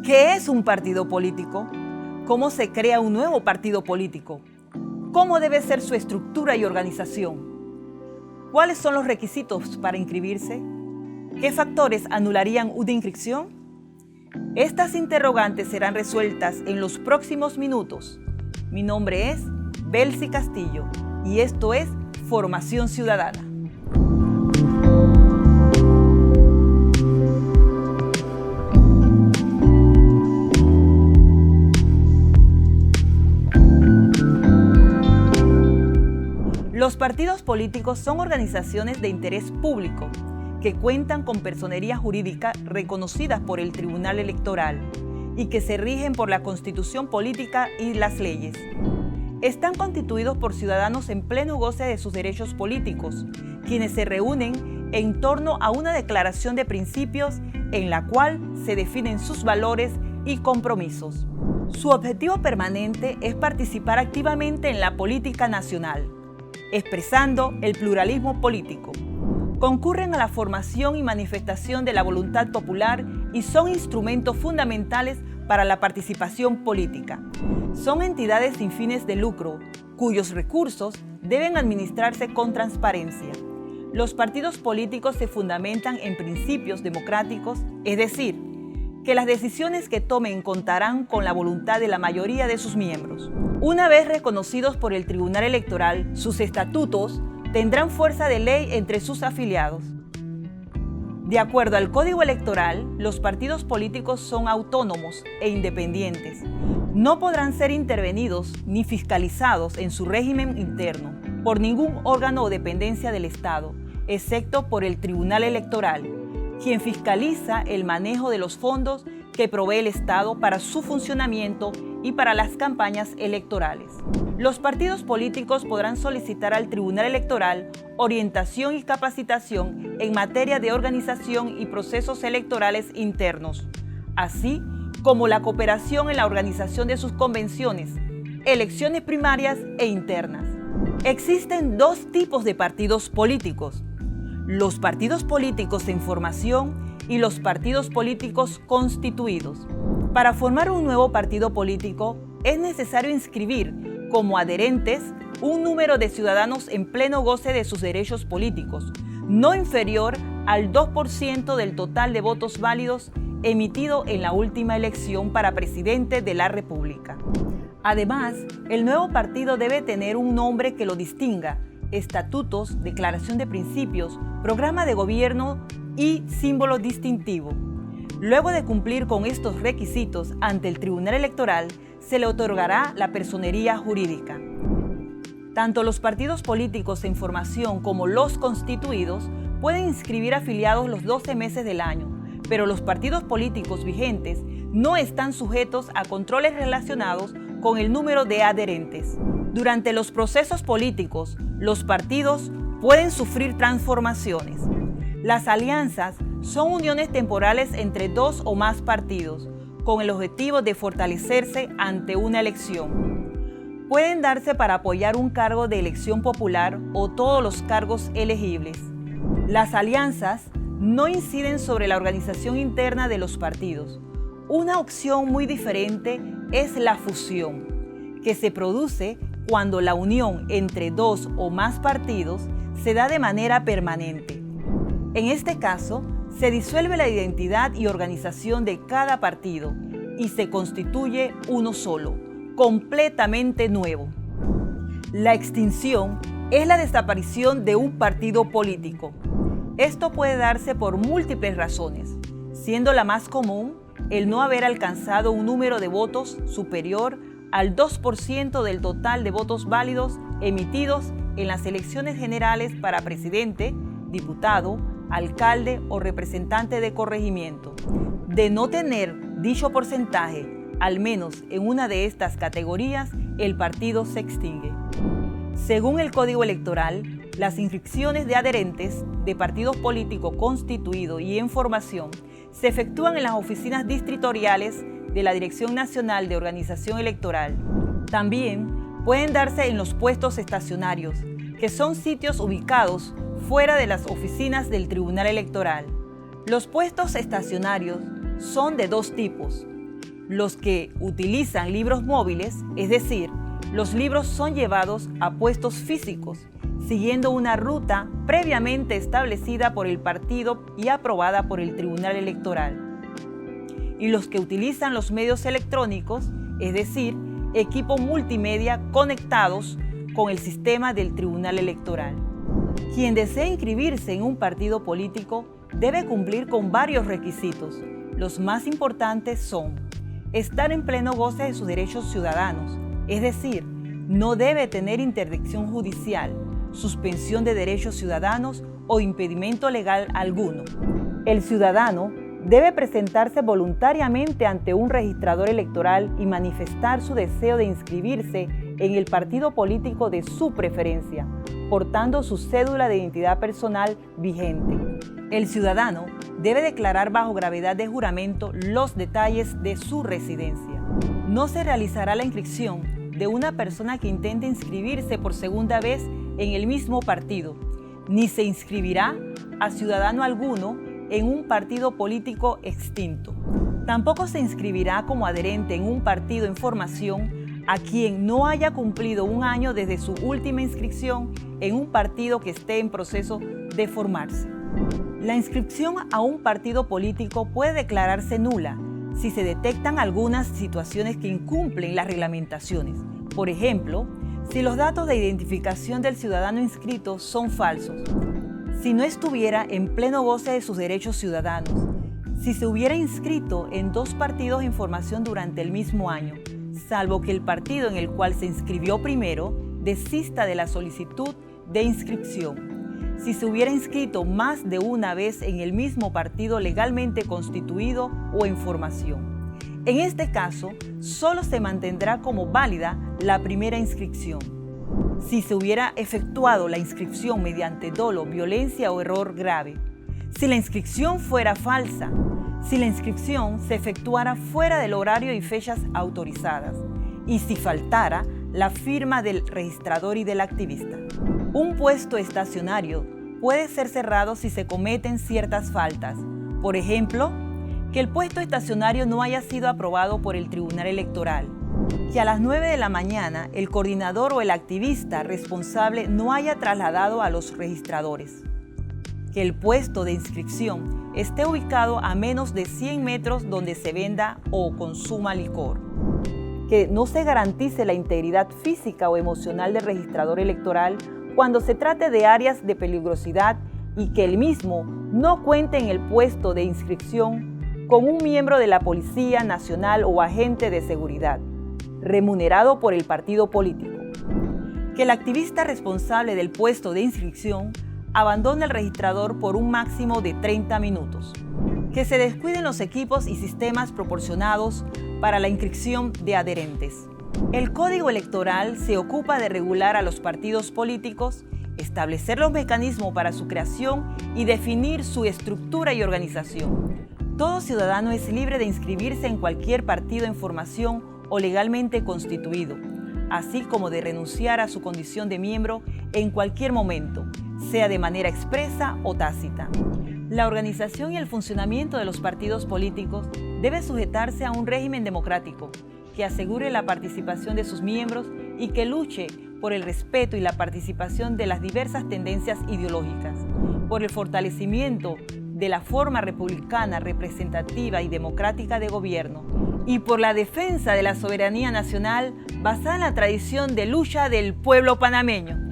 ¿Qué es un partido político? ¿Cómo se crea un nuevo partido político? ¿Cómo debe ser su estructura y organización? ¿Cuáles son los requisitos para inscribirse? ¿Qué factores anularían una inscripción? Estas interrogantes serán resueltas en los próximos minutos. Mi nombre es Belsi Castillo y esto es Formación Ciudadana. Los partidos políticos son organizaciones de interés público que cuentan con personería jurídica reconocidas por el Tribunal Electoral y que se rigen por la Constitución Política y las leyes. Están constituidos por ciudadanos en pleno goce de sus derechos políticos, quienes se reúnen en torno a una declaración de principios en la cual se definen sus valores y compromisos. Su objetivo permanente es participar activamente en la política nacional, expresando el pluralismo político. Concurren a la formación y manifestación de la voluntad popular y son instrumentos fundamentales para la participación política. Son entidades sin fines de lucro, cuyos recursos deben administrarse con transparencia. Los partidos políticos se fundamentan en principios democráticos, es decir, que las decisiones que tomen contarán con la voluntad de la mayoría de sus miembros. Una vez reconocidos por el Tribunal Electoral, sus estatutos tendrán fuerza de ley entre sus afiliados. De acuerdo al Código Electoral, los partidos políticos son autónomos e independientes. No podrán ser intervenidos ni fiscalizados en su régimen interno por ningún órgano o dependencia del Estado, excepto por el Tribunal Electoral, quien fiscaliza el manejo de los fondos que provee el Estado para su funcionamiento y para las campañas electorales. Los partidos políticos podrán solicitar al Tribunal Electoral orientación y capacitación en materia de organización y procesos electorales internos, así como la cooperación en la organización de sus convenciones, elecciones primarias e internas. Existen dos tipos de partidos políticos: los partidos políticos en formación y los partidos políticos constituidos. Para formar un nuevo partido político es necesario inscribir como adherentes un número de ciudadanos en pleno goce de sus derechos políticos, no inferior al 2% del total de votos válidos emitido en la última elección para presidente de la República. Además, el nuevo partido debe tener un nombre que lo distinga: estatutos, declaración de principios, programa de gobierno y símbolo distintivo. Luego de cumplir con estos requisitos ante el Tribunal Electoral, se le otorgará la personería jurídica. Tanto los partidos políticos en formación como los constituidos pueden inscribir afiliados los 12 meses del año, pero los partidos políticos vigentes no están sujetos a controles relacionados con el número de adherentes. Durante los procesos políticos, los partidos pueden sufrir transformaciones. Las alianzas son uniones temporales entre dos o más partidos, con el objetivo de fortalecerse ante una elección. Pueden darse para apoyar un cargo de elección popular o todos los cargos elegibles. Las alianzas no inciden sobre la organización interna de los partidos. Una opción muy diferente es la fusión, que se produce cuando la unión entre dos o más partidos se da de manera permanente. En este caso, se disuelve la identidad y organización de cada partido y se constituye uno solo, completamente nuevo. La extinción es la desaparición de un partido político. Esto puede darse por múltiples razones, siendo la más común el no haber alcanzado un número de votos superior al 2% del total de votos válidos emitidos en las elecciones generales para presidente, diputado, alcalde o representante de corregimiento. De no tener dicho porcentaje, al menos en una de estas categorías, el partido se extingue. Según el Código Electoral, las inscripciones de adherentes de partidos políticos constituidos y en formación se efectúan en las oficinas distritoriales de la Dirección Nacional de Organización Electoral. También pueden darse en los puestos estacionarios, que son sitios ubicados fuera de las oficinas del Tribunal Electoral. Los puestos estacionarios son de dos tipos: Los que utilizan libros móviles, es decir, los libros son llevados a puestos físicos, siguiendo una ruta previamente establecida por el partido y aprobada por el Tribunal Electoral. Y los que utilizan los medios electrónicos, es decir, equipos multimedia conectados con el sistema del Tribunal Electoral. Quien desea inscribirse en un partido político debe cumplir con varios requisitos. Los más importantes son estar en pleno goce de sus derechos ciudadanos, es decir, no debe tener interdicción judicial, suspensión de derechos ciudadanos o impedimento legal alguno. El ciudadano debe presentarse voluntariamente ante un registrador electoral y manifestar su deseo de inscribirse en el partido político de su preferencia, portando su cédula de identidad personal vigente. El ciudadano debe declarar bajo gravedad de juramento los detalles de su residencia. No se realizará la inscripción de una persona que intente inscribirse por segunda vez en el mismo partido, ni se inscribirá a ciudadano alguno en un partido político extinto. Tampoco se inscribirá como adherente en un partido en formación a quien no haya cumplido un año desde su última inscripción en un partido que esté en proceso de formarse. La inscripción a un partido político puede declararse nula si se detectan algunas situaciones que incumplen las reglamentaciones. Por ejemplo, si los datos de identificación del ciudadano inscrito son falsos, si no estuviera en pleno goce de sus derechos ciudadanos, si se hubiera inscrito en 2 partidos en formación durante el mismo año, salvo que el partido en el cual se inscribió primero desista de la solicitud de inscripción, si se hubiera inscrito más de una vez en el mismo partido legalmente constituido o en formación. En este caso, solo se mantendrá como válida la primera inscripción. Si se hubiera efectuado la inscripción mediante dolo, violencia o error grave, si la inscripción fuera falsa, si la inscripción se efectuara fuera del horario y fechas autorizadas, y si faltara la firma del registrador y del activista. Un puesto estacionario puede ser cerrado si se cometen ciertas faltas. Por ejemplo, que el puesto estacionario no haya sido aprobado por el Tribunal Electoral, que a las 9 de la mañana el coordinador o el activista responsable no haya trasladado a los registradores, que el puesto de inscripción esté ubicado a menos de 100 metros donde se venda o consuma licor, que no se garantice la integridad física o emocional del registrador electoral cuando se trate de áreas de peligrosidad y que el mismo no cuente en el puesto de inscripción con un miembro de la Policía Nacional o agente de seguridad, remunerado por el partido político. Que el activista responsable del puesto de inscripción abandone el registrador por un máximo de 30 minutos. Que se descuiden los equipos y sistemas proporcionados para la inscripción de adherentes. El Código Electoral se ocupa de regular a los partidos políticos, establecer los mecanismos para su creación y definir su estructura y organización. Todo ciudadano es libre de inscribirse en cualquier partido en formación o legalmente constituido, así como de renunciar a su condición de miembro en cualquier momento, sea de manera expresa o tácita. La organización y el funcionamiento de los partidos políticos debe sujetarse a un régimen democrático que asegure la participación de sus miembros y que luche por el respeto y la participación de las diversas tendencias ideológicas, por el fortalecimiento de la forma republicana, representativa y democrática de gobierno, y por la defensa de la soberanía nacional basada en la tradición de lucha del pueblo panameño.